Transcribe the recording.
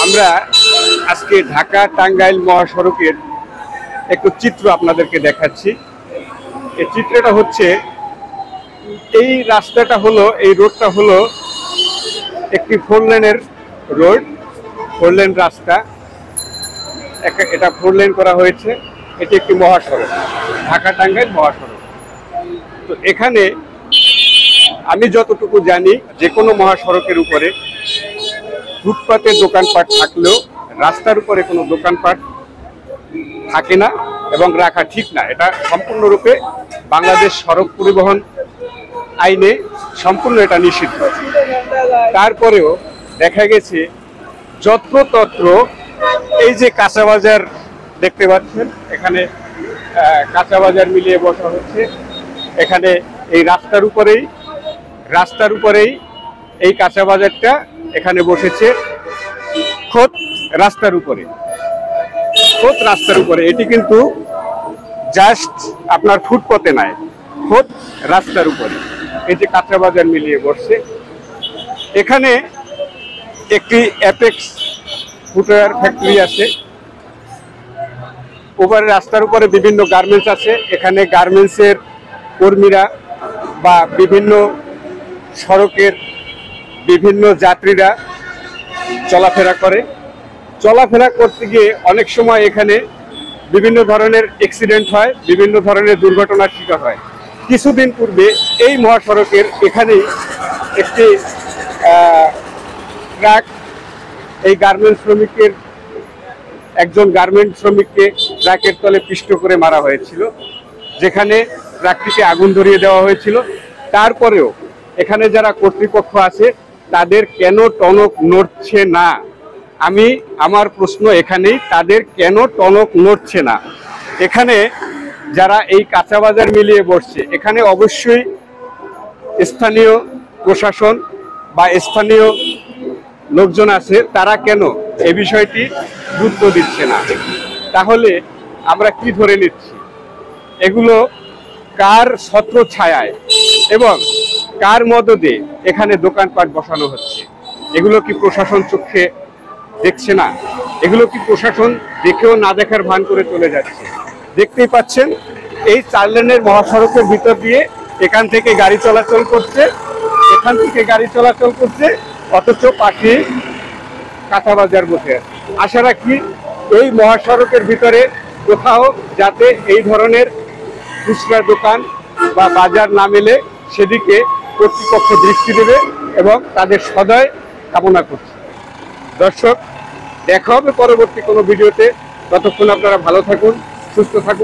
আমরা আজকে ঢাকা টাঙ্গাইল মহাসড়কের একটু চিত্র আপনাদেরকে দেখাচ্ছি। এই চিত্রটা হচ্ছে, এই রাস্তাটা হলো, এই রোডটা হলো একটি 4 লেনের রোড, 4 লেন রাস্তা। এটা 4 লেন করা হয়েছে। এটি একটি মহাসড়ক, ঢাকা টাঙ্গাইল মহাসড়ক। তো এখানে আমি যতটুকু জানি, যে কোনো মহাসড়কের উপরে ফুটপাতে দোকানপাট থাকলেও রাস্তার উপরে কোনো দোকানপাট থাকে না এবং রাখা ঠিক না। এটা সম্পূর্ণরূপে বাংলাদেশ সড়ক পরিবহন আইনে সম্পূর্ণ এটা নিষিদ্ধ। তারপরেও দেখা গেছে যত্রতত্র, এই যে কাঁচা বাজার দেখতে পাচ্ছেন, এখানে কাঁচা বাজার মিলিয়ে বসা হচ্ছে। এখানে এই রাস্তার উপরেই এই কাঁচা বাজারটা এখানে বসেছে, খোদ রাস্তার উপরে। এটি কিন্তু জাস্ট আপনার ফুটপথে নাই, খোদ রাস্তার উপরে এই যে কাঁচা বাজার মিলিয়ে বসছে। এখানে একটি অ্যাপেক্স ফুটওয়্যার ফ্যাক্টরি আছে। উপরে রাস্তার উপরে বিভিন্ন গার্মেন্টস আছে। এখানে গার্মেন্টসের কর্মীরা বা বিভিন্ন সড়কের বিভিন্ন যাত্রীরা চলাফেরা করতে গিয়ে অনেক সময় এখানে বিভিন্ন ধরনের অ্যাক্সিডেন্ট হয়, বিভিন্ন ধরনের দুর্ঘটনার শিকার হয়। কিছুদিন পূর্বে এই মহাসড়কের এখানেই একটি ট্রাক এই একজন গার্মেন্টস শ্রমিককে ট্রাকের তলে পিষ্ট করে মারা হয়েছিল, যেখানে ট্রাকটিকে আগুন ধরিয়ে দেওয়া হয়েছিল। তারপরেও এখানে যারা কর্তৃপক্ষ আছে তাদের কেন টনক নড়ছে না? আমার প্রশ্ন এখানেই, তাদের কেন টনক নড়ছে না? এখানে যারা এই কাঁচা বাজার মিলিয়ে বসছে, এখানে অবশ্যই স্থানীয় প্রশাসন বা স্থানীয় লোকজন আছে, তারা কেন এই বিষয়টি গুরুত্ব দিচ্ছে না? তাহলে আমরা কি ধরে নিচ্ছি? এগুলো কার ছত্র ছায়ায় এবং কার মদদে এখানে দোকানপাট বসানো হচ্ছে? এগুলো কি প্রশাসন চোখে দেখছে না? এগুলো কি প্রশাসন দেখেও না দেখার ভান করে চলে যাচ্ছে? দেখতেই পাচ্ছেন, এই 4 লেনের মহাসড়কের ভিতর দিয়ে এখান থেকে গাড়ি চলাচল করছে, অথচ পাশে কাঁচা বাজার বসে আছে। আশা রাখি এই মহাসড়কের ভিতরে কোথাও যাতে এই ধরনের খুচরা দোকান বা বাজার না মেলে, সেদিকে কর্তৃপক্ষ দৃষ্টি দেবে এবং তাদের সদয় কামনা করছে। দর্শক, দেখা হবে পরবর্তী কোনো ভিডিওতে। ততক্ষণ আপনারা ভালো থাকুন, সুস্থ থাকুন।